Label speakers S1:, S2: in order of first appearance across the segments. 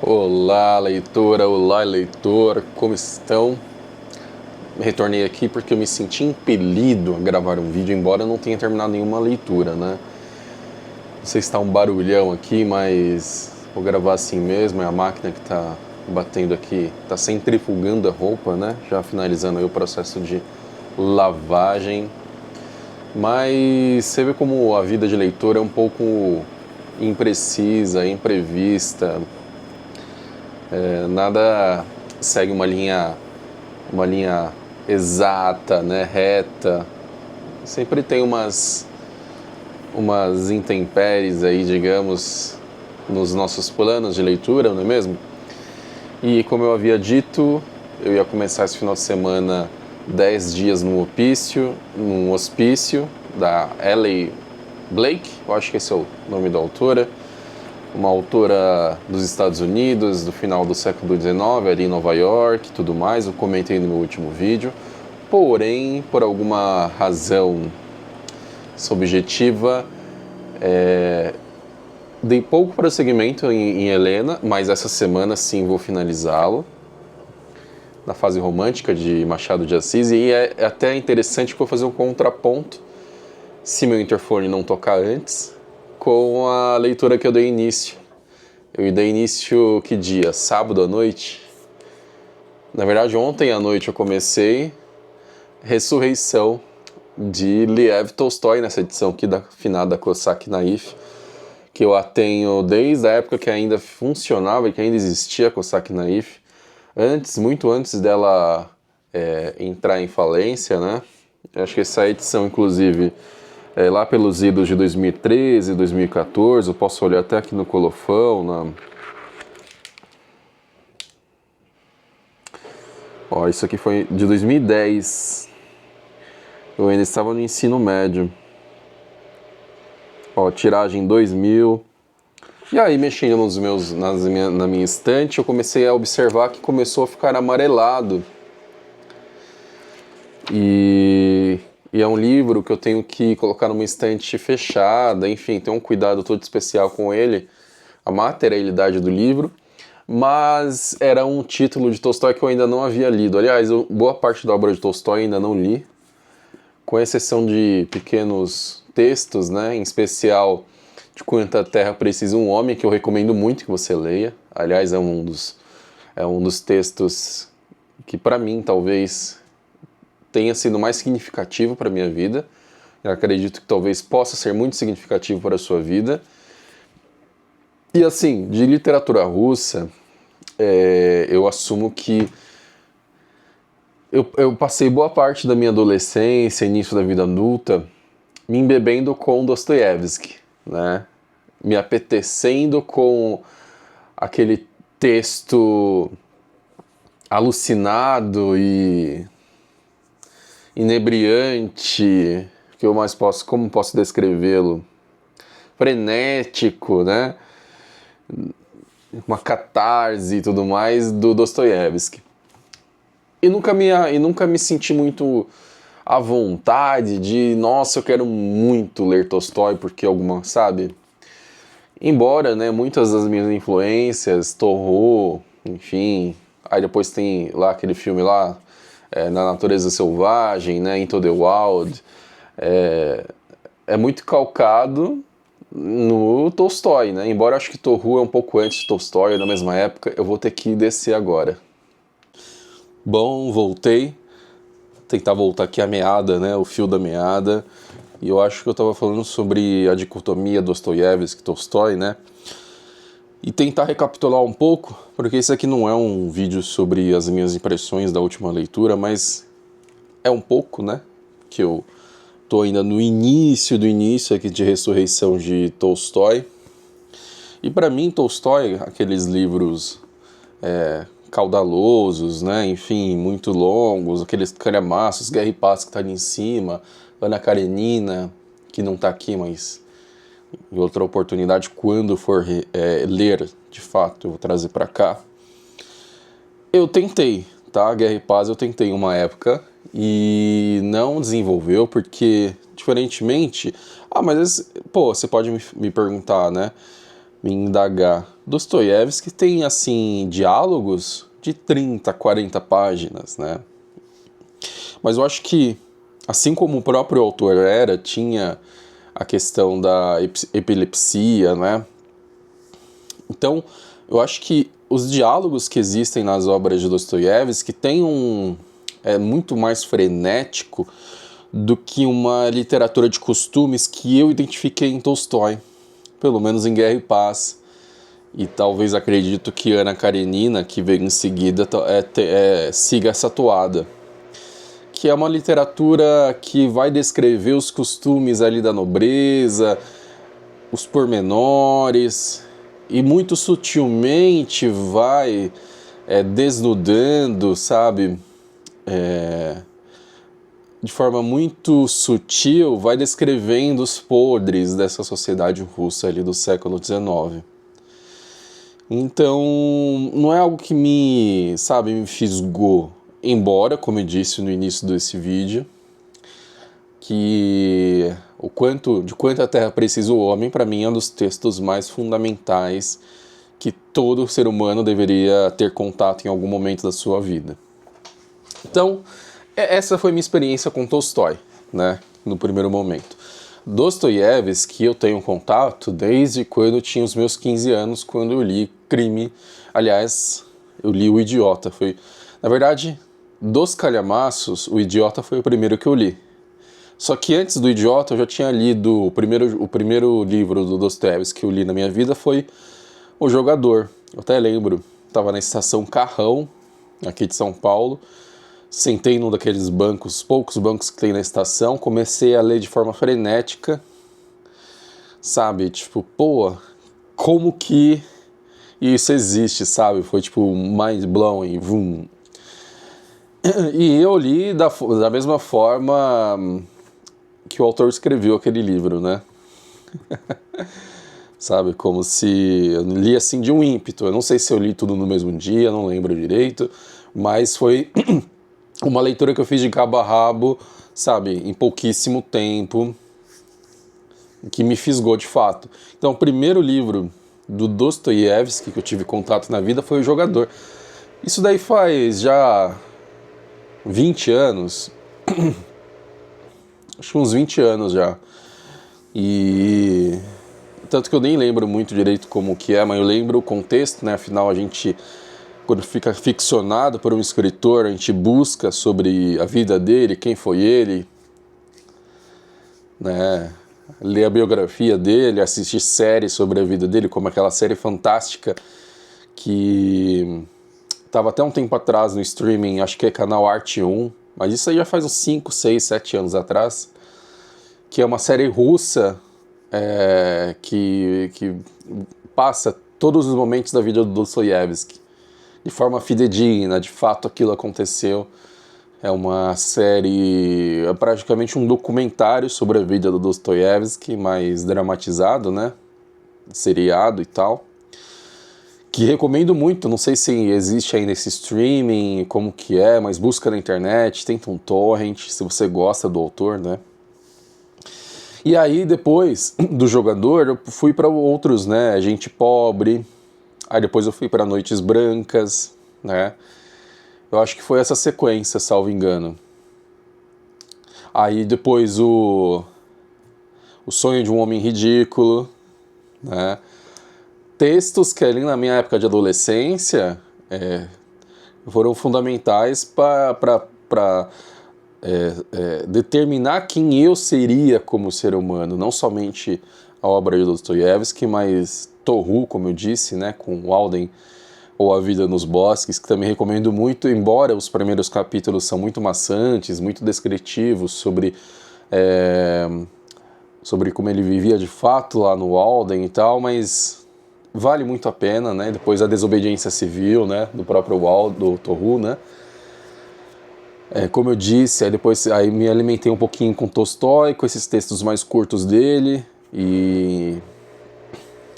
S1: Olá, leitora, olá, leitor, como estão? Retornei aqui porque eu me senti impelido a gravar um vídeo, embora eu não tenha terminado nenhuma leitura, né? Não sei se está um barulhão aqui, mas vou gravar assim mesmo. É a máquina que está batendo aqui, está centrifugando a roupa, né? Já finalizando aí o processo de lavagem. Mas você vê como a vida de leitor é um pouco imprecisa, imprevista. Nada segue uma linha exata, né, reta. Sempre tem umas intempéries aí, digamos, nos nossos planos de leitura, não é mesmo? E como eu havia dito, eu ia começar esse final de semana 10 dias num hospício da Ellie Blake, eu acho que esse é o nome da autora, uma autora dos Estados Unidos, do final do século XIX, ali em Nova York e tudo mais. Eu comentei no meu último vídeo. Porém, por alguma razão subjetiva, dei pouco prosseguimento em Helena, mas essa semana sim vou finalizá-lo, na fase romântica de Machado de Assis. E é até interessante que eu vou fazer um contraponto, se meu interfone não tocar antes, com a leitura que eu dei início. Eu dei início que dia? Sábado à noite? Na verdade, ontem à noite eu comecei Ressurreição de Lev Tolstói, nessa edição aqui da finada Cossack Naif, que eu a tenho desde a época que ainda funcionava e que ainda existia a Cossack Naif, muito antes dela entrar em falência, né? Eu acho que essa edição, inclusive, lá pelos idos de 2013, 2014, eu posso olhar até aqui no colofão, Ó, isso aqui foi de 2010. Eu ainda estava no ensino médio. Ó, tiragem 2000. E aí, mexendo na minha estante, eu comecei a observar que começou a ficar amarelado. E é um livro que eu tenho que colocar numa estante fechada, enfim, ter um cuidado todo especial com ele, a materialidade do livro. Mas era um título de Tolstói que eu ainda não havia lido. Aliás, boa parte da obra de Tolstói eu ainda não li, com exceção de pequenos textos, né? Em especial de Quanta Terra Precisa um Homem, que eu recomendo muito que você leia. Aliás, é um dos textos que, para mim, talvez tenha sido mais significativo para a minha vida. Eu acredito que talvez possa ser muito significativo para a sua vida. E assim, de literatura russa, eu assumo que eu passei boa parte da minha adolescência, início da vida adulta, me embebendo com Dostoiévski, né? Me apetecendo com aquele texto alucinado e inebriante, como posso descrevê-lo? Frenético, né? Uma catarse e tudo mais do Dostoiévski. E nunca me senti muito à vontade de, nossa, eu quero muito ler Tolstói porque sabe? Embora, né, muitas das minhas influências, Torro, enfim, aí depois tem lá aquele filme lá, Na Natureza Selvagem, né, Into the Wild, é muito calcado no Tolstói, né? Embora eu acho que Torro é um pouco antes de Tolstói, na mesma época, eu vou ter que descer agora. Bom, voltei. Tentar voltar aqui a meada, né? O fio da meada. E eu acho que eu estava falando sobre a dicotomia Dostoiévski-Tolstói, né? E tentar recapitular um pouco, porque esse aqui não é um vídeo sobre as minhas impressões da última leitura, mas é um pouco, né? Que eu tô ainda no início do início aqui de Ressurreição de Tolstói. E para mim, Tolstói, aqueles livros caudalosos, né? Enfim, muito longos, aqueles calhamaços, Guerra e Paz que tá ali em cima, Ana Karenina, que não tá aqui, mas em outra oportunidade, quando for ler, de fato, eu vou trazer para cá. Eu tentei, tá? Guerra e Paz eu tentei uma época e não desenvolveu, porque, diferentemente... mas, pô, você pode me perguntar, né? Me indagar. Dostoiévski tem, assim, diálogos de 30, 40 páginas, né? Mas eu acho que, assim como o próprio autor tinha a questão da epilepsia, né? Então, eu acho que os diálogos que existem nas obras de Dostoiévski têm é muito mais frenético do que uma literatura de costumes que eu identifiquei em Tolstói, pelo menos em Guerra e Paz. E talvez acredito que Ana Karenina, que veio em seguida, siga essa toada. Que é uma literatura que vai descrever os costumes ali da nobreza, os pormenores, e muito sutilmente vai desnudando, sabe? De forma muito sutil, vai descrevendo os podres dessa sociedade russa ali do século XIX. Então, não é algo que me fisgou. Embora, como eu disse no início desse vídeo, que de quanto a Terra precisa o homem, para mim, é um dos textos mais fundamentais que todo ser humano deveria ter contato em algum momento da sua vida. Então, essa foi minha experiência com Tolstói, né, no primeiro momento. Dostoiévski eu tenho contato desde quando eu tinha os meus 15 anos, quando eu li Crime. Aliás, eu li O Idiota. Na verdade, dos calhamaços, O Idiota foi o primeiro que eu li. Só que antes do Idiota eu já tinha lido o primeiro livro do Dostoiévski que eu li na minha vida foi O Jogador. Eu até lembro, estava na estação Carrão, aqui de São Paulo, sentei num daqueles poucos bancos que tem na estação, comecei a ler de forma frenética, sabe? Tipo, como que isso existe, sabe? Foi tipo mind blowing, vum. E eu li da mesma forma que o autor escreveu aquele livro, né? Sabe? Como se eu li assim de um ímpeto. Eu não sei se eu li tudo no mesmo dia, não lembro direito, mas foi uma leitura que eu fiz de cabo a rabo, sabe, em pouquíssimo tempo, que me fisgou de fato. Então, o primeiro livro do Dostoiévski que eu tive contato na vida foi O Jogador. Isso daí faz já 20 anos, acho que uns 20 anos já. E tanto que eu nem lembro muito direito como que é, mas eu lembro o contexto, né? Afinal, a gente, quando fica ficcionado por um escritor, a gente busca sobre a vida dele, quem foi ele, né? Ler a biografia dele, assistir séries sobre a vida dele, como aquela série fantástica que estava até um tempo atrás no streaming, acho que é canal Arte 1, mas isso aí já faz uns 5, 6, 7 anos atrás, que é uma série russa que passa todos os momentos da vida do Dostoiévski de forma fidedigna, de fato aquilo aconteceu. É uma série, é praticamente um documentário sobre a vida do Dostoiévski, mais dramatizado, né? Seriado e tal. Que recomendo muito, não sei se existe ainda esse streaming, como que é, mas busca na internet, tenta um torrent, se você gosta do autor, né? E aí, depois do Jogador, eu fui para outros, né? Gente Pobre. Aí depois eu fui para Noites Brancas, né? Eu acho que foi essa sequência, salvo engano. Aí depois o Sonho de um Homem Ridículo, né? Textos que ali na minha época de adolescência foram fundamentais para determinar quem eu seria como ser humano, não somente a obra de Dostoiévski, mas Toru, como eu disse, né, com Walden, ou A Vida nos Bosques, que também recomendo muito, embora os primeiros capítulos são muito maçantes, muito descritivos sobre como ele vivia de fato lá no Walden e tal, mas vale muito a pena, né? Depois a Desobediência Civil, né, do próprio do Toru, né? Como eu disse, aí me alimentei um pouquinho com Tolstói, com esses textos mais curtos dele, e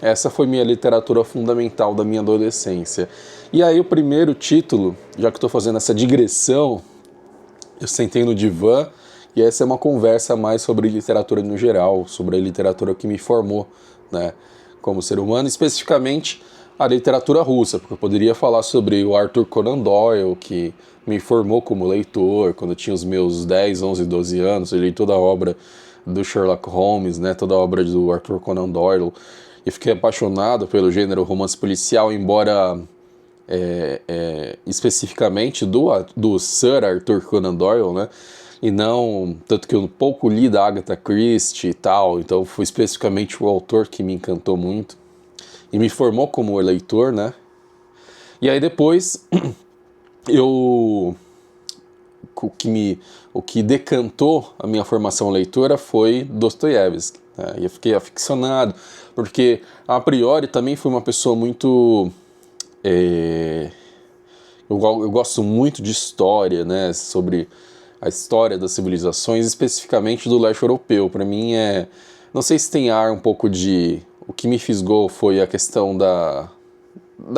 S1: essa foi minha literatura fundamental da minha adolescência. E aí o primeiro título, já que estou fazendo essa digressão, eu sentei no divã, e essa é uma conversa mais sobre literatura no geral, sobre a literatura que me formou, né, como ser humano, especificamente a literatura russa, porque eu poderia falar sobre o Arthur Conan Doyle, que me formou como leitor quando eu tinha os meus 10, 11, 12 anos. Eu li toda a obra do Sherlock Holmes, né, toda a obra do Arthur Conan Doyle, e fiquei apaixonado pelo gênero romance policial, embora especificamente do Sir Arthur Conan Doyle, né, e não, tanto que eu pouco li da Agatha Christie e tal, então foi especificamente o autor que me encantou muito e me formou como leitor, né. E aí depois o que decantou a minha formação leitora foi Dostoiévski, né? E eu fiquei aficionado, porque a priori também fui uma pessoa muito... eu gosto muito de história, né? Sobre a história das civilizações, especificamente do leste europeu. Para mim não sei se tem ar um pouco de... O que me fisgou foi a questão da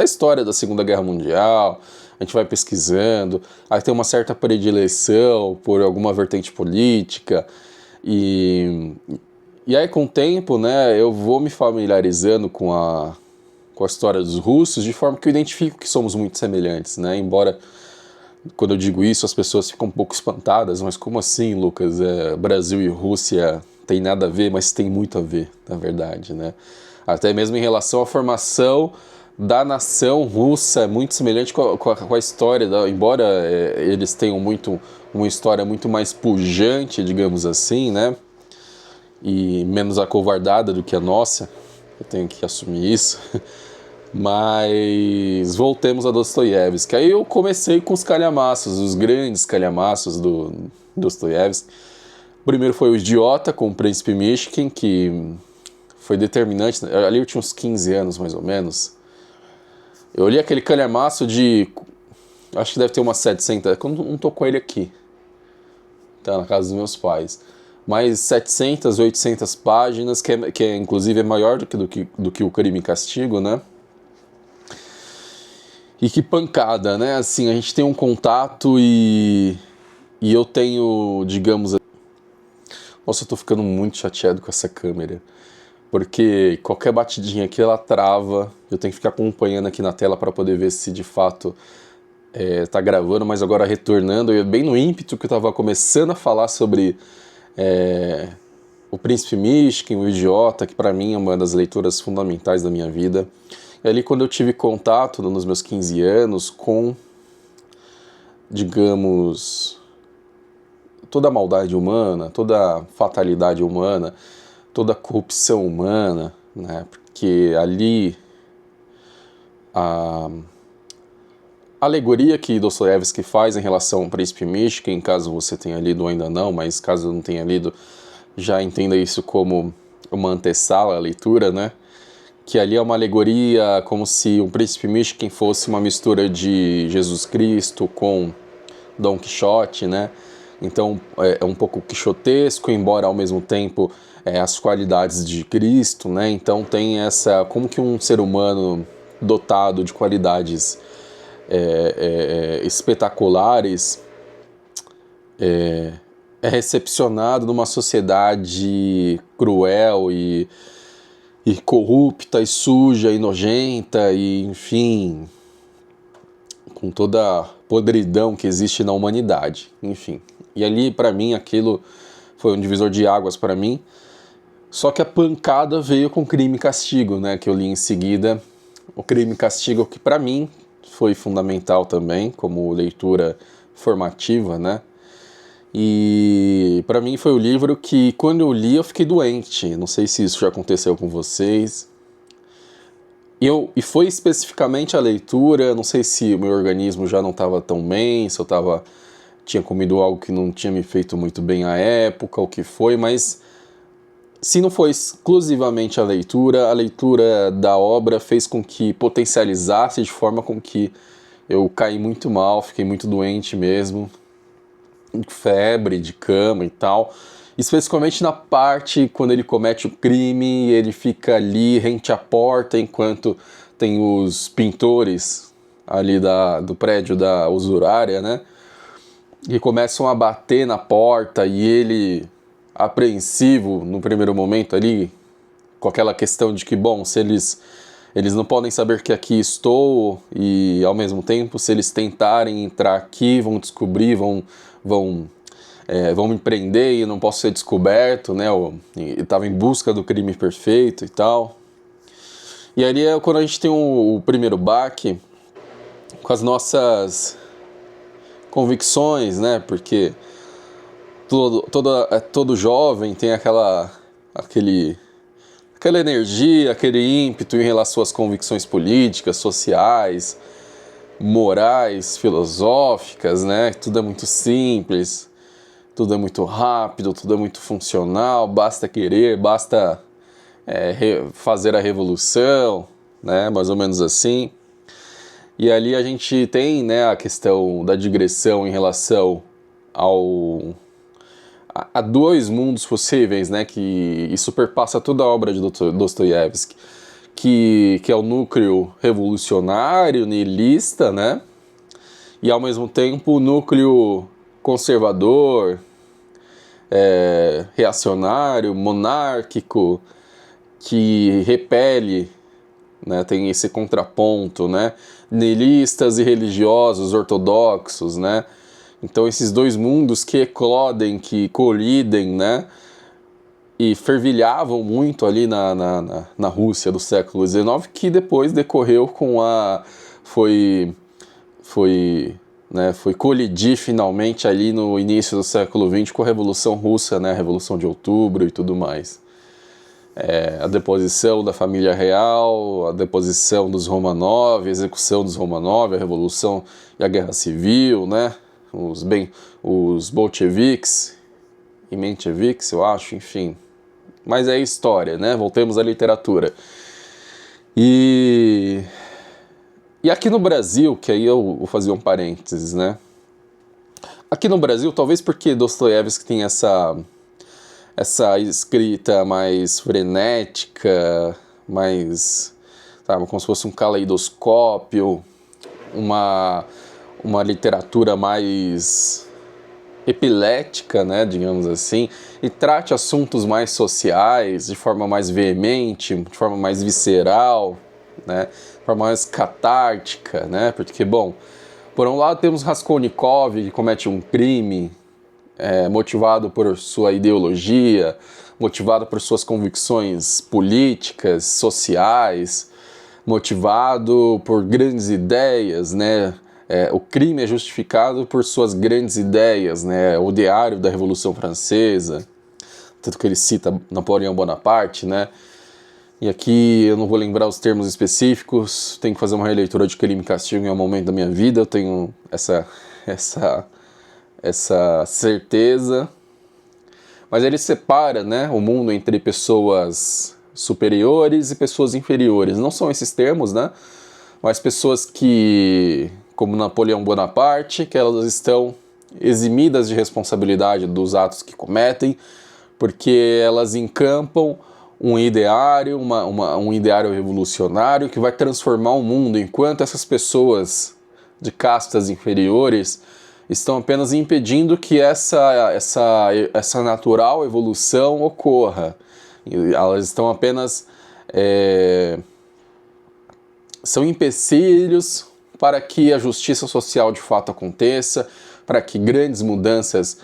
S1: história da Segunda Guerra Mundial. A gente vai pesquisando, aí tem uma certa predileção por alguma vertente política, e aí com o tempo, né, eu vou me familiarizando com a história dos russos, de forma que eu identifico que somos muito semelhantes, né, embora quando eu digo isso as pessoas ficam um pouco espantadas, mas como assim, Lucas, Brasil e Rússia tem nada a ver, mas tem muito a ver, na verdade, né, até mesmo em relação à formação da nação russa, é muito semelhante com a história, embora eles tenham uma história muito mais pujante, digamos assim, né, e menos acovardada do que a nossa, eu tenho que assumir isso, mas voltemos a Dostoiévski. Aí eu comecei com os calhamaços, os grandes calhamaços do Dostoiévski. O primeiro foi O Idiota, com o Príncipe Mishkin, que foi determinante, ali eu tinha uns 15 anos mais ou menos. Eu li aquele calhamaço de... Acho que deve ter umas 700... Eu não tô com ele aqui. Tá na casa dos meus pais. Mais 700, 800 páginas, que inclusive é maior do que o Crime e Castigo, né? E que pancada, né? Assim, a gente tem um contato e eu tenho, digamos... Nossa, eu tô ficando muito chateado com essa câmera. Porque qualquer batidinha aqui ela trava, eu tenho que ficar acompanhando aqui na tela para poder ver se de fato tá gravando, mas agora retornando, bem no ímpeto que eu estava começando a falar sobre o Príncipe Mishkin, o Idiota, que para mim é uma das leituras fundamentais da minha vida. E ali quando eu tive contato nos meus 15 anos com, digamos, toda a maldade humana, toda a fatalidade humana, toda a corrupção humana, né? Porque ali a alegoria que Dostoiévski faz em relação ao Príncipe Mishkin, caso você tenha lido ou ainda não, mas caso não tenha lido, já entenda isso como uma antessala à leitura, né? Que ali é uma alegoria como se o Príncipe Mishkin fosse uma mistura de Jesus Cristo com Dom Quixote, né? Então é um pouco quixotesco, embora ao mesmo tempo as qualidades de Cristo, né? Então tem essa... Como que um ser humano dotado de qualidades espetaculares é recepcionado numa sociedade cruel e corrupta e suja e nojenta e, enfim, com toda a podridão que existe na humanidade, enfim. E ali, para mim, aquilo foi um divisor de águas para mim. Só que a pancada veio com Crime e Castigo, né, que eu li em seguida. O Crime e Castigo, que para mim foi fundamental também, como leitura formativa, né. E para mim foi o livro que, quando eu li, eu fiquei doente. Não sei se isso já aconteceu com vocês. E foi especificamente a leitura, não sei se o meu organismo já não estava tão bem, se eu tinha comido algo que não tinha me feito muito bem à época, o que foi, mas se não foi exclusivamente a leitura da obra fez com que potencializasse de forma com que eu caí muito mal, fiquei muito doente mesmo, febre, de cama e tal. Especificamente na parte quando ele comete o crime, ele fica ali rente à porta enquanto tem os pintores ali do prédio da usurária, né? Que começam a bater na porta e ele, apreensivo no primeiro momento ali, com aquela questão de que, bom, se eles Eles não podem saber que aqui estou e, ao mesmo tempo, se eles tentarem entrar aqui, vão descobrir, vão me prender e eu não posso ser descoberto, né? Eu estava em busca do crime perfeito e tal. E ali é quando a gente tem o primeiro baque com as nossas convicções, né? Porque todo jovem tem aquela energia, aquele ímpeto em relação às convicções políticas, sociais, morais, filosóficas, né? Tudo é muito simples, tudo é muito rápido, tudo é muito funcional, basta querer, basta fazer a revolução, né? Mais ou menos assim. E ali a gente tem, né, a questão da digressão em relação a dois mundos possíveis, né, que superpassa toda a obra de Dostoiévski, que é o núcleo revolucionário, niilista, né, e ao mesmo tempo o núcleo conservador, reacionário, monárquico, que repele, né, tem esse contraponto, né, niilistas e religiosos ortodoxos, né. Então esses dois mundos que eclodem, que colidem, né, e fervilhavam muito ali na Rússia do século XIX, que depois decorreu com foi colidir finalmente ali no início do século XX com a Revolução Russa, né, a Revolução de Outubro e tudo mais. A deposição da família real, a deposição dos Romanov, a execução dos Romanov, a Revolução e a Guerra Civil, né, os bolcheviques e mencheviques, eu acho, enfim. Mas é história, né? Voltemos à literatura. E aqui no Brasil, que aí eu vou fazer um parênteses, né? Aqui no Brasil, talvez porque Dostoiévski tem essa escrita mais frenética, mais, sabe, como se fosse um caleidoscópio, uma literatura mais epilética, né, digamos assim, e trate assuntos mais sociais de forma mais veemente, de forma mais visceral, né, de forma mais catártica, né, porque, bom, por um lado temos Raskolnikov, que comete um crime motivado por sua ideologia, motivado por suas convicções políticas, sociais, motivado por grandes ideias, né, o crime é justificado por suas grandes ideias, né? O Diário da Revolução Francesa, tanto que ele cita Napoleão Bonaparte, né? E aqui eu não vou lembrar os termos específicos, tenho que fazer uma releitura de Crime e Castigo em um momento da minha vida, eu tenho essa certeza. Mas ele separa, né, o mundo entre pessoas superiores e pessoas inferiores. Não são esses termos, né? Mas pessoas que, como Napoleão Bonaparte, que elas estão eximidas de responsabilidade dos atos que cometem, porque elas encampam um ideário, um ideário revolucionário que vai transformar o mundo, enquanto essas pessoas de castas inferiores estão apenas impedindo que essa natural evolução ocorra. Elas estão apenas são empecilhos para que a justiça social de fato aconteça, para que grandes mudanças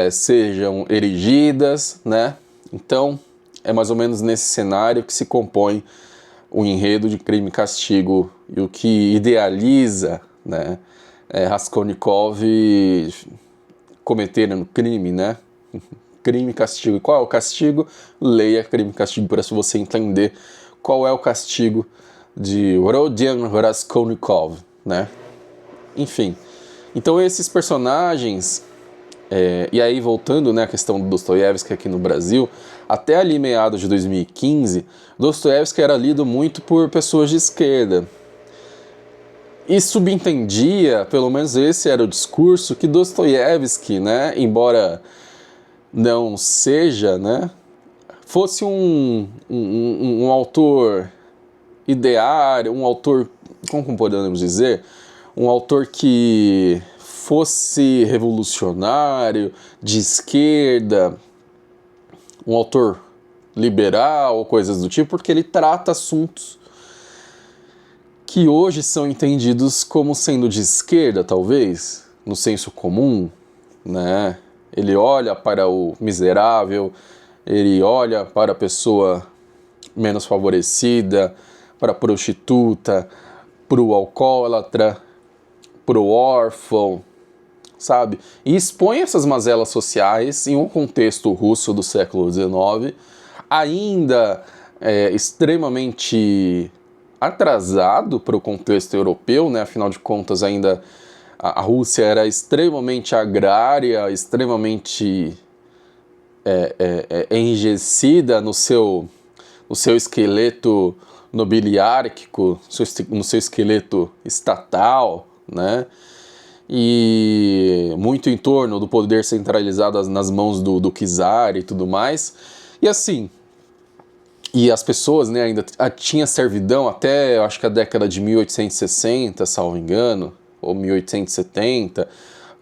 S1: sejam erigidas, né? Então, é mais ou menos nesse cenário que se compõe o enredo de Crime e Castigo, e o que idealiza, né, Raskolnikov cometer um crime, né? Crime e Castigo. E qual é o castigo? Leia Crime e Castigo para você entender qual é o castigo de Rodion Raskolnikov, né? Enfim, então esses personagens, e aí voltando, né, à questão do Dostoiévski aqui no Brasil, até ali meados de 2015, Dostoiévski era lido muito por pessoas de esquerda. E subentendia, pelo menos esse era o discurso, que Dostoiévski, né, embora não seja, né, fosse um autor ideário, um autor, como podemos dizer, um autor que fosse revolucionário, de esquerda, um autor liberal, coisas do tipo, porque ele trata assuntos que hoje são entendidos como sendo de esquerda, talvez, no senso comum, né? Ele olha para o miserável, ele olha para a pessoa menos favorecida, para a prostituta, para o alcoólatra, para o órfão, sabe? E expõe essas mazelas sociais em um contexto russo do século XIX, ainda extremamente atrasado para o contexto europeu, né? Afinal de contas, ainda a Rússia era extremamente agrária, extremamente enrijecida no seu esqueleto nobiliárquico, no seu esqueleto estatal, né? E muito em torno do poder centralizado nas mãos do czar e tudo mais. E assim, e as pessoas, né, ainda tinha servidão até, eu acho que a década de 1860, salvo engano, ou 1870,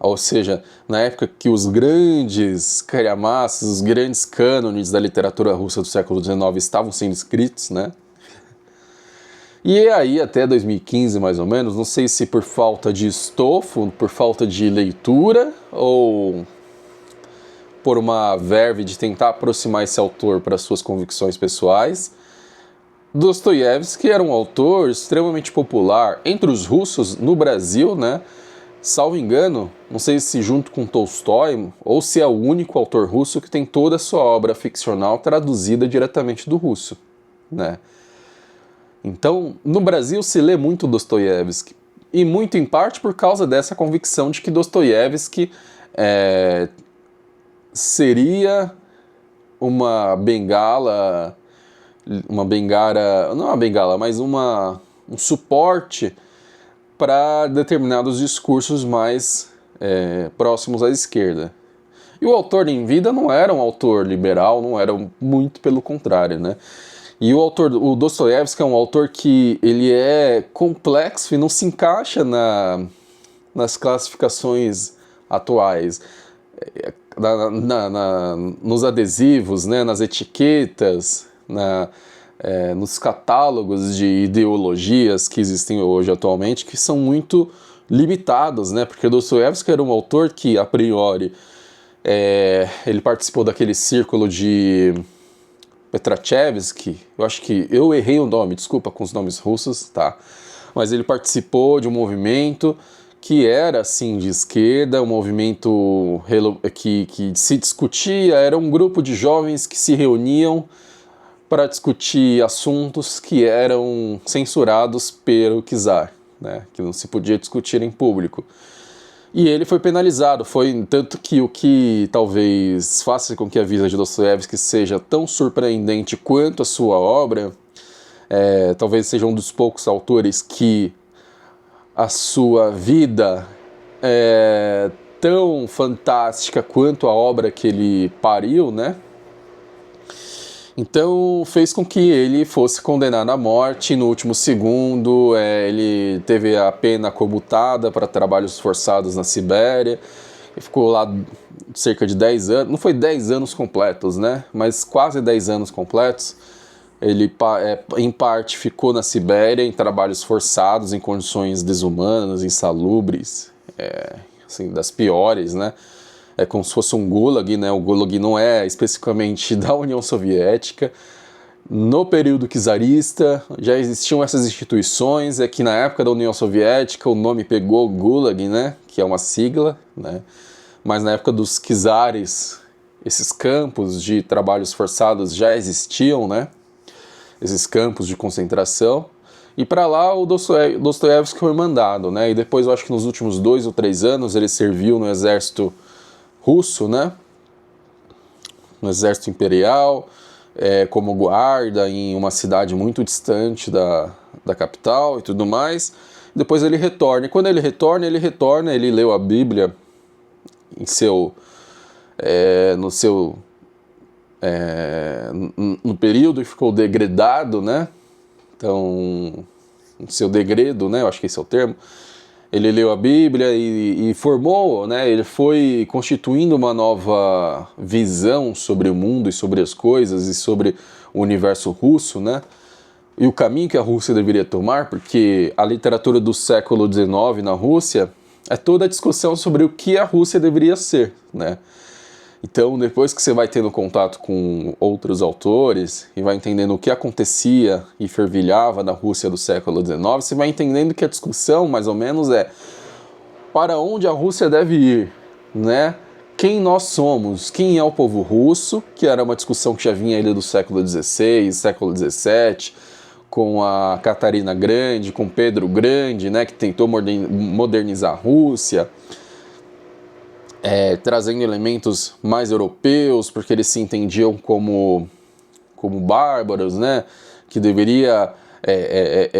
S1: ou seja, na época que os grandes calhamaços, os grandes cânones da literatura russa do século XIX estavam sendo escritos, né? E aí até 2015, mais ou menos, não sei se por falta de estofo, por falta de leitura, ou por uma verve de tentar aproximar esse autor para suas convicções pessoais, Dostoiévski era um autor extremamente popular entre os russos no Brasil, né? Salvo engano, não sei se junto com Tolstói, ou se é o único autor russo que tem toda a sua obra ficcional traduzida diretamente do russo, né? Então, no Brasil se lê muito Dostoiévski, e muito em parte por causa dessa convicção de que Dostoiévski seria uma bengala, não uma bengala, mas um suporte para determinados discursos mais próximos à esquerda. E o autor em vida não era um autor liberal, não era muito pelo contrário, né? E o Dostoiévski é um autor que ele é complexo e não se encaixa nas classificações atuais, nos adesivos, né, nas etiquetas, nos catálogos de ideologias que existem hoje atualmente, que são muito limitados, né? Porque Dostoiévski era um autor que, a priori, ele participou daquele círculo de Petrachevsky, eu acho que eu errei o nome, desculpa com os nomes russos, tá? Mas ele participou de um movimento que era, assim, de esquerda, um movimento que se discutia, era um grupo de jovens que se reuniam para discutir assuntos que eram censurados pelo czar, né? Que não se podia discutir em público. E ele foi penalizado, tanto que o que talvez faça com que a vida de Dostoiévski seja tão surpreendente quanto a sua obra, talvez seja um dos poucos autores que a sua vida é tão fantástica quanto a obra que ele pariu, né? Então fez com que ele fosse condenado à morte no último segundo. Ele teve a pena comutada para trabalhos forçados na Sibéria e ficou lá cerca de 10 anos, não foi 10 anos completos, né? Mas quase 10 anos completos. Ele em parte ficou na Sibéria em trabalhos forçados, em condições desumanas, insalubres, assim, das piores, né? É como se fosse um gulag, né? O gulag não é especificamente da União Soviética. No período czarista já existiam essas instituições, que na época da União Soviética o nome pegou gulag, né? Que é uma sigla, né? Mas na época dos czares, esses campos de trabalhos forçados já existiam, né? Esses campos de concentração. E para lá o Dostoiévski foi mandado, né? E depois eu acho que nos últimos 2 ou 3 anos ele serviu no exército russo, né? No exército imperial, como guarda em uma cidade muito distante da capital e tudo mais. Depois ele retorna. E quando ele retorna, ele leu a Bíblia no período que ficou degradado, né? Então, no seu degredo, né? Eu acho que esse é o termo. Ele leu a Bíblia e formou, né? Ele foi constituindo uma nova visão sobre o mundo e sobre as coisas e sobre o universo russo, né? e o caminho que a Rússia deveria tomar, porque a literatura do século XIX na Rússia é toda a discussão sobre o que a Rússia deveria ser, né? Então, depois que você vai tendo contato com outros autores e vai entendendo o que acontecia e fervilhava na Rússia do século XIX, você vai entendendo que a discussão, mais ou menos, é para onde a Rússia deve ir, né? Quem nós somos, quem é o povo russo, que era uma discussão que já vinha ainda do século XVI, século XVII, com a Catarina Grande, com Pedro Grande, né, que tentou modernizar a Rússia, trazendo elementos mais europeus, porque eles se entendiam como bárbaros, né, que deveria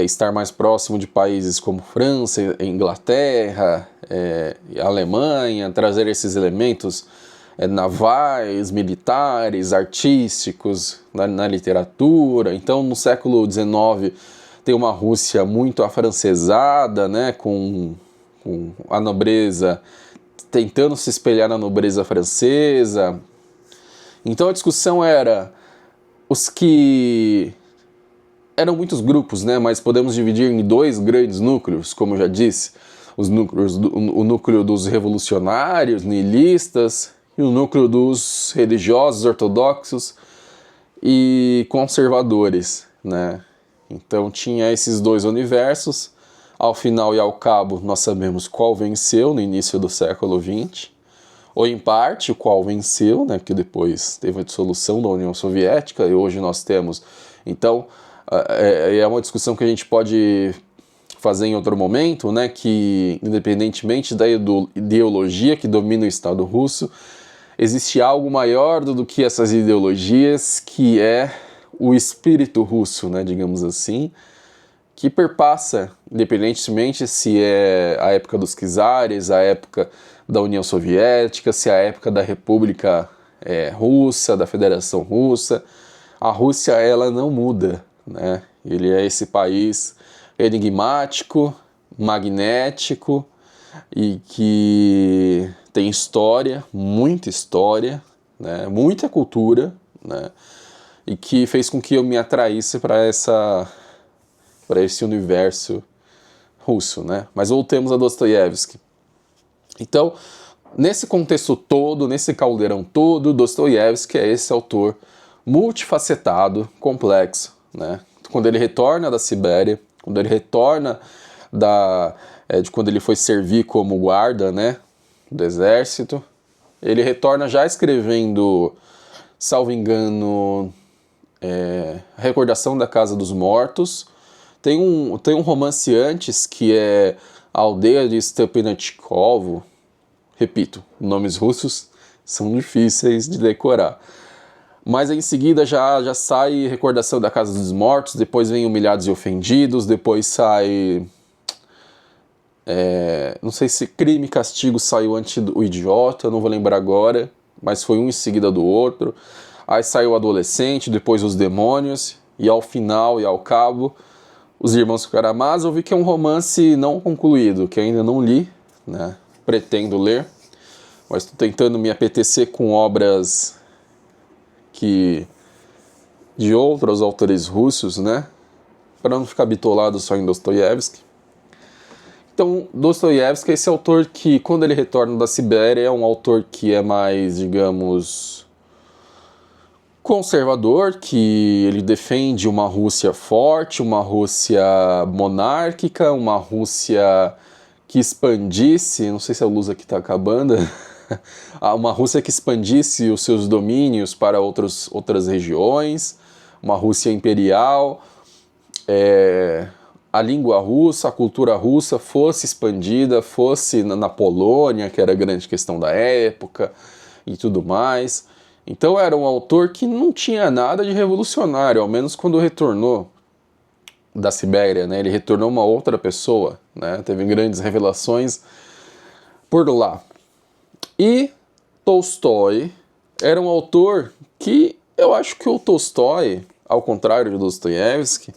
S1: estar mais próximo de países como França, Inglaterra, Alemanha, trazer esses elementos navais, militares, artísticos na literatura. Então, no século XIX, tem uma Rússia muito afrancesada, né, com a nobreza tentando se espelhar na nobreza francesa. Então, a discussão era os que eram muitos grupos, né, mas podemos dividir em dois grandes núcleos, como eu já disse, o núcleo dos revolucionários, nihilistas, e o núcleo dos religiosos, ortodoxos e conservadores, né? Então tinha esses dois universos. Ao final e ao cabo, nós sabemos qual venceu no início do século XX, ou em parte o qual venceu, né? Porque depois teve a dissolução da União Soviética e hoje nós temos. Então é uma discussão que a gente pode fazer em outro momento, né? Que independentemente da ideologia que domina o Estado russo, existe algo maior do que essas ideologias, que é o espírito russo, né, digamos assim, que perpassa, independentemente se é a época dos czares, a época da União Soviética, se é a época da República Russa, da Federação Russa. A Rússia, ela não muda, né? Ele é esse país enigmático, magnético e que tem história, né, muita cultura, né, e que fez com que eu me atraísse para esse universo russo, né? Mas voltemos a Dostoiévski. Então, nesse contexto todo, nesse caldeirão todo, Dostoiévski é esse autor multifacetado, complexo, né? Quando ele retorna da Sibéria, quando ele retorna de quando ele foi servir como guarda, né, do exército, ele retorna já escrevendo, salvo engano, Recordação da Casa dos Mortos. Tem um romance antes que é A Aldeia de Stepanachkovo. Repito, nomes russos são difíceis de decorar. Mas em seguida já sai Recordação da Casa dos Mortos, depois vem Humilhados e Ofendidos, depois sai... não sei se Crime e Castigo saiu antes do Idiota, não vou lembrar agora, mas foi um em seguida do outro. Aí saiu O Adolescente, depois Os Demônios, e ao final e ao cabo, Os Irmãos Karamazov, que é um romance não concluído, que ainda não li, né? Pretendo ler, mas estou tentando me apetecer com obras de outros autores russos, né? Para não ficar bitolado só em Dostoiévski. Então, Dostoiévski é esse autor que, quando ele retorna da Sibéria, é um autor que é mais, digamos, conservador, que ele defende uma Rússia forte, uma Rússia monárquica, uma Rússia que expandisse, não sei se a luz aqui está acabando, uma Rússia que expandisse os seus domínios para outras regiões, uma Rússia imperial, a língua russa, a cultura russa fosse expandida, fosse na Polônia, que era a grande questão da época, e tudo mais. Então era um autor que não tinha nada de revolucionário, ao menos quando retornou da Sibéria, né? Ele retornou uma outra pessoa, né? Teve grandes revelações por lá. E Tolstói era um autor que eu acho que o Tolstói, ao contrário de Dostoiévski,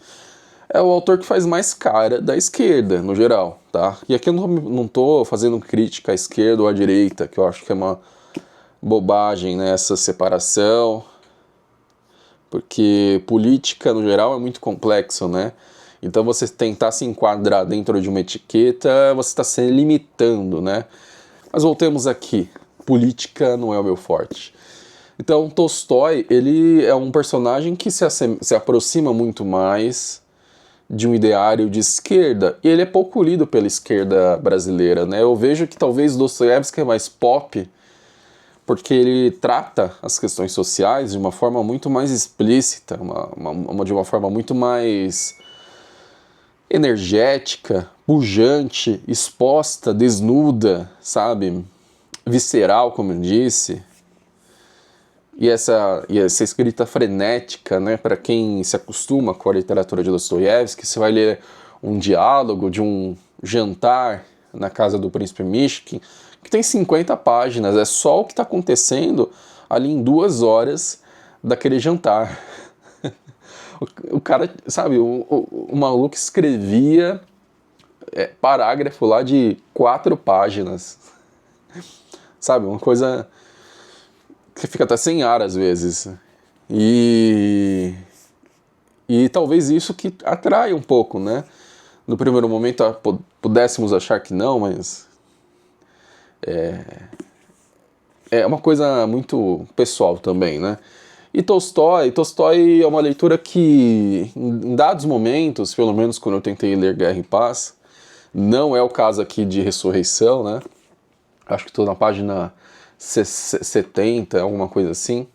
S1: é o autor que faz mais cara da esquerda, no geral, tá? E aqui eu não tô fazendo crítica à esquerda ou à direita, que eu acho que é uma bobagem, né, essa separação. porque política, no geral, é muito complexo, né? Então, você tentar se enquadrar dentro de uma etiqueta, você está se limitando, né? Mas voltemos aqui. Política não é o meu forte. Então, Tolstói, ele é um personagem que se aproxima muito mais de um ideário de esquerda, e ele é pouco lido pela esquerda brasileira, né? Eu vejo que talvez Dostoiévski é mais pop, porque ele trata as questões sociais de uma forma muito mais explícita, de uma forma muito mais energética, pujante, exposta, desnuda, sabe? Visceral, como eu disse. E essa escrita frenética, né? Para quem se acostuma com a literatura de Dostoiévski, você vai ler um diálogo de um jantar na casa do príncipe Mishkin, que tem 50 páginas, é só o que está acontecendo ali em 2 horas daquele jantar. O cara, sabe, o maluco escrevia parágrafo lá de 4 páginas, sabe, uma coisa que fica até sem ar às vezes. E talvez isso que atrai um pouco, né? No primeiro momento pudéssemos achar que não, mas é uma coisa muito pessoal também, né? E Tolstói é uma leitura que, em dados momentos, pelo menos quando eu tentei ler Guerra e Paz, não é o caso aqui de Ressurreição, né? Acho que estou na página 70, alguma coisa assim.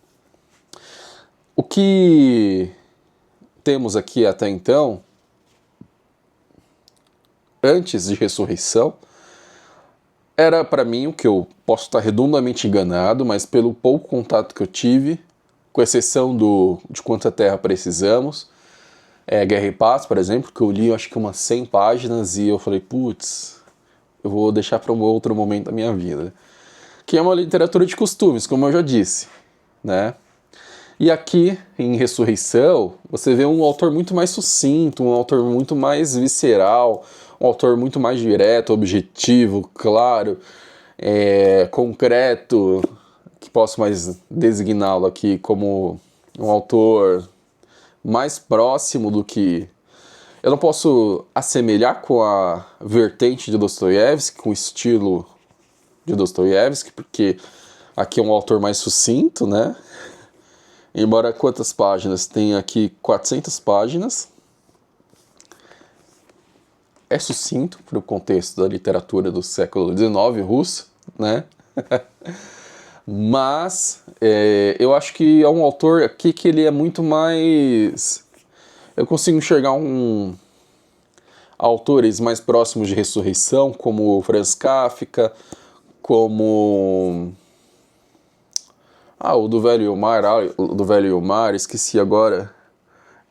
S1: O que temos aqui até então, antes de Ressurreição, era para mim, o que eu posso estar redondamente enganado, mas pelo pouco contato que eu tive, com exceção de Quanta Terra Precisamos, Guerra e Paz, por exemplo, que eu li acho que umas 100 páginas e eu falei, putz, eu vou deixar para um outro momento da minha vida. Que é uma literatura de costumes, como eu já disse, né? E aqui, em Ressurreição, você vê um autor muito mais sucinto, um autor muito mais visceral, um autor muito mais direto, objetivo, claro, concreto, que posso mais designá-lo aqui como um autor mais próximo do que... Eu não posso assemelhar com a vertente de Dostoiévski, com o estilo de Dostoiévski, porque aqui é um autor mais sucinto, né? Embora quantas páginas? Tem aqui 400 páginas. É sucinto para o contexto da literatura do século XIX russo, né? Mas eu acho que é um autor aqui que ele é muito mais... Eu consigo enxergar autores mais próximos de Ressurreição, como Franz Kafka, como... o do Velho e o Mar, esqueci agora.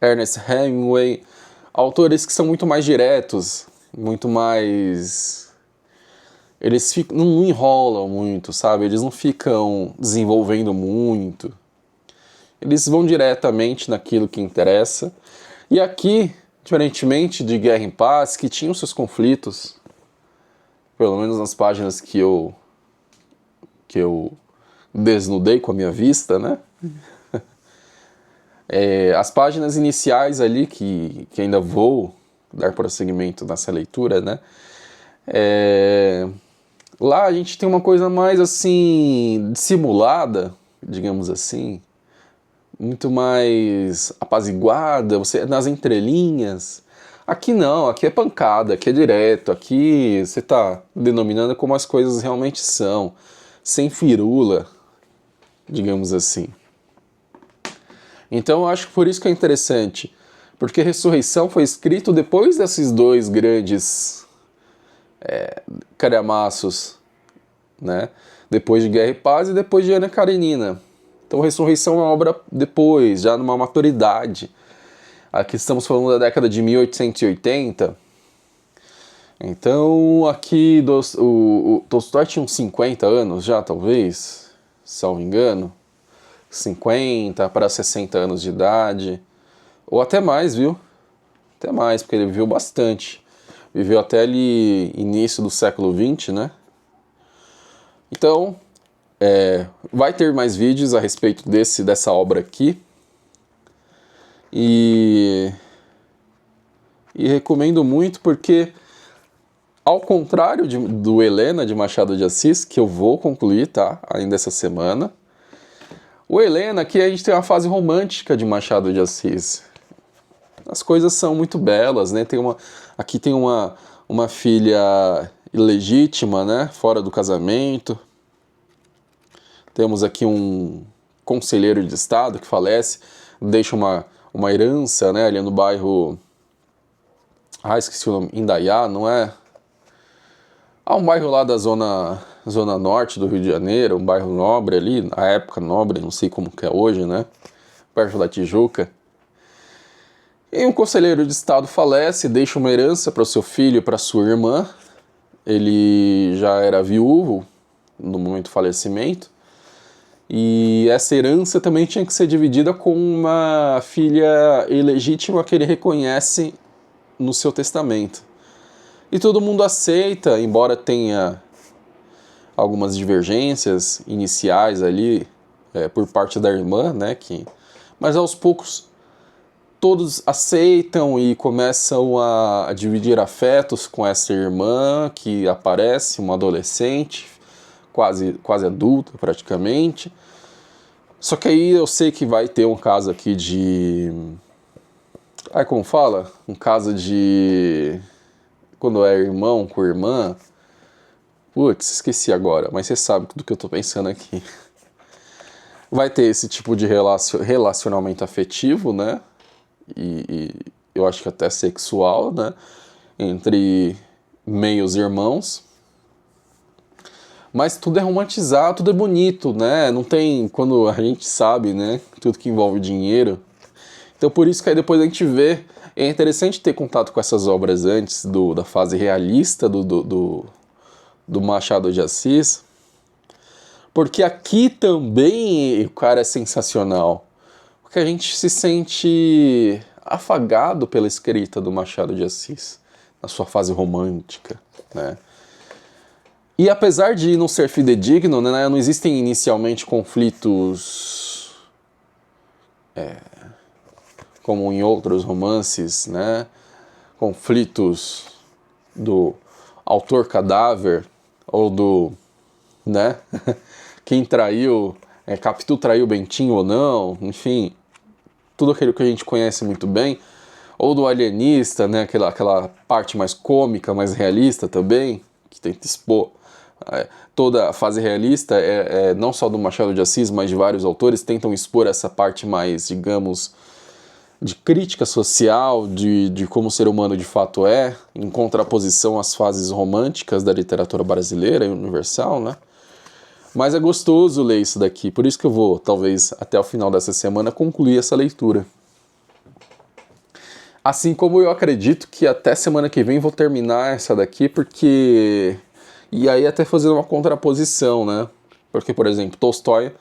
S1: Ernest Hemingway. Autores que são muito mais diretos, muito mais... Eles não enrolam muito, sabe? Eles não ficam desenvolvendo muito. Eles vão diretamente naquilo que interessa. E aqui, diferentemente de Guerra em Paz, que tinham seus conflitos, pelo menos nas páginas que eu desnudei com a minha vista, né? As páginas iniciais ali, que ainda vou dar prosseguimento nessa leitura, né? Lá a gente tem uma coisa mais assim, dissimulada, digamos assim, muito mais apaziguada, você nas entrelinhas. Aqui não, aqui é pancada, aqui é direto, aqui você tá denominando como as coisas realmente são, sem firula, digamos assim. Então eu acho que por isso que é interessante, porque Ressurreição foi escrito depois desses 2 grandes calhamaços, né? Depois de Guerra e Paz e depois de Ana Karenina. Então Ressurreição é uma obra depois, já numa maturidade. Aqui estamos falando da década de 1880. Então aqui o Tolstói tinha uns 50 anos já, talvez, se não me engano. 50 para 60 anos de idade. Ou até mais, viu? Até mais, porque ele viveu bastante. Viveu até ali início do século XX, né? Então, vai ter mais vídeos a respeito dessa obra aqui. E recomendo muito porque, ao contrário do Helena de Machado de Assis, que eu vou concluir, tá? Ainda essa semana. O Helena, aqui a gente tem uma fase romântica de Machado de Assis. As coisas são muito belas, né? Aqui tem uma filha ilegítima, né? Fora do casamento. Temos aqui um conselheiro de estado que falece, deixa uma herança, né? Ali no bairro... esqueci o nome. Indaiá, não é? Um bairro lá da zona norte do Rio de Janeiro, um bairro nobre ali, na época nobre, não sei como que é hoje, né? Perto da Tijuca. E um conselheiro de estado falece, deixa uma herança para o seu filho e para sua irmã. Ele já era viúvo no momento do falecimento. E essa herança também tinha que ser dividida com uma filha ilegítima que ele reconhece no seu testamento. E todo mundo aceita, embora tenha algumas divergências iniciais ali por parte da irmã, né? Mas aos poucos todos aceitam e começam a dividir afetos com essa irmã que aparece, uma adolescente, quase adulta praticamente. Só que aí eu sei que vai ter um caso aqui de... como fala? Um caso de... Quando é irmão com irmã... Putz, esqueci agora, mas você sabe do que eu tô pensando aqui. Vai ter esse tipo de relacionamento afetivo, né? E eu acho que até sexual, né? Entre meios irmãos. Mas tudo é romantizado, tudo é bonito, né? Não tem, quando a gente sabe, né? Tudo que envolve dinheiro. Então por isso que aí depois a gente vê. É interessante ter contato com essas obras antes da fase realista do Machado de Assis. Porque aqui também o cara é sensacional. Porque a gente se sente afagado pela escrita do Machado de Assis, na sua fase romântica, né? E apesar de não ser fidedigno, né, não existem inicialmente conflitos como em outros romances, né? Conflitos do autor cadáver ou do, né? Quem traiu, Capitu traiu Bentinho ou não, enfim, tudo aquilo que a gente conhece muito bem, ou do alienista, né? Aquela parte mais cômica, mais realista também, que tenta expor toda a fase realista, não só do Machado de Assis, mas de vários autores, tentam expor essa parte mais, digamos, de crítica social, de como o ser humano de fato é, em contraposição às fases românticas da literatura brasileira e universal, né? Mas é gostoso ler isso daqui, por isso que eu vou, talvez, até o final dessa semana, concluir essa leitura. Assim como eu acredito que até semana que vem vou terminar essa daqui, porque... E aí até fazer uma contraposição, né? Porque, por exemplo, Tolstói,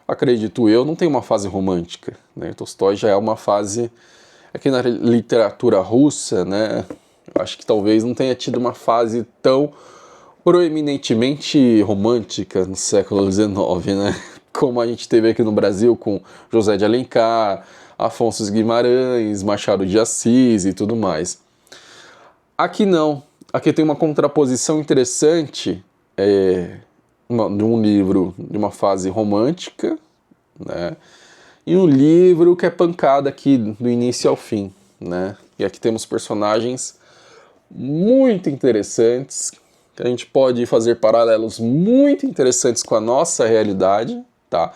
S1: acredito eu, não tem uma fase romântica, né? Tolstói já é uma fase... Aqui na literatura russa, né? Eu acho que talvez não tenha tido uma fase tão proeminentemente romântica no século XIX, né? Como a gente teve aqui no Brasil com José de Alencar, Afonso Guimarães, Machado de Assis e tudo mais. Aqui não. Aqui tem uma contraposição interessante de um livro de uma fase romântica, né? E um livro que é pancada aqui do início ao fim, né? E aqui temos personagens muito interessantes, que a gente pode fazer paralelos muito interessantes com a nossa realidade, tá?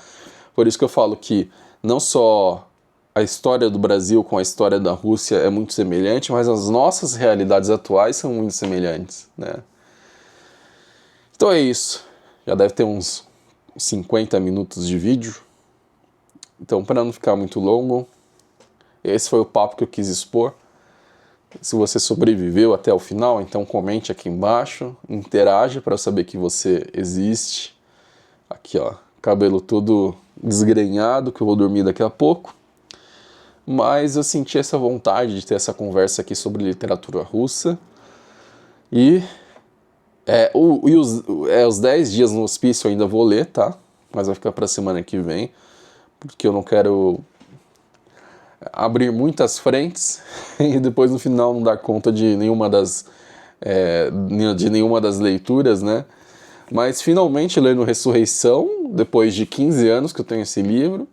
S1: Por isso que eu falo que não só a história do Brasil com a história da Rússia é muito semelhante, mas as nossas realidades atuais são muito semelhantes, né? Então é isso. Já deve ter uns 50 minutos de vídeo. Então, para não ficar muito longo, esse foi o papo que eu quis expor. Se você sobreviveu até o final, então comente aqui embaixo, interaja para eu saber que você existe. Aqui, ó, cabelo todo desgrenhado, que eu vou dormir daqui a pouco. Mas eu senti essa vontade de ter essa conversa aqui sobre literatura russa. E os 10 dias no hospício eu ainda vou ler, tá? Mas vai ficar para a semana que vem, porque eu não quero abrir muitas frentes e depois no final não dar conta de nenhuma das leituras, né? Mas finalmente lendo Ressurreição, depois de 15 anos que eu tenho esse livro,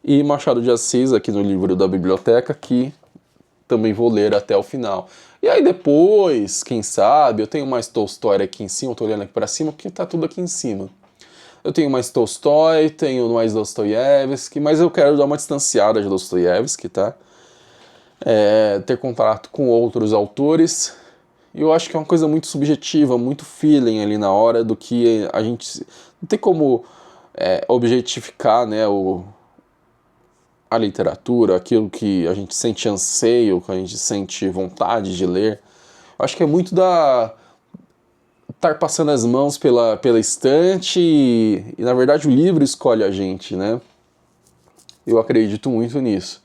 S1: e Machado de Assis aqui no livro da biblioteca, que também vou ler até o final. E aí depois, quem sabe, eu tenho mais Tolstói aqui em cima, eu tô olhando aqui pra cima, porque tá tudo aqui em cima. Eu tenho mais Tolstói, tenho mais Dostoiévski, mas eu quero dar uma distanciada de Dostoiévski, tá? Ter contato com outros autores. E eu acho que é uma coisa muito subjetiva, muito feeling ali na hora, do que a gente... Não tem como objetificar, né, a literatura, aquilo que a gente sente anseio, que a gente sente vontade de ler. Eu acho que é muito da... estar passando as mãos pela estante e, na verdade, o livro escolhe a gente, né? Eu acredito muito nisso.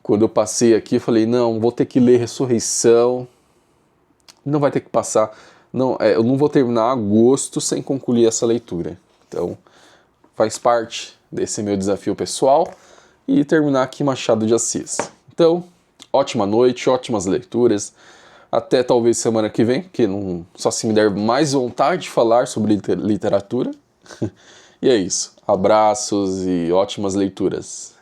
S1: Quando eu passei aqui, eu falei, não, vou ter que ler Ressurreição, não vai ter que passar, não, eu não vou terminar agosto sem concluir essa leitura. Então, faz parte desse meu desafio pessoal e terminar aqui Machado de Assis. Então, ótima noite, ótimas leituras. Até talvez semana que vem, porque não, só se me der mais vontade de falar sobre literatura. E é isso. Abraços e ótimas leituras.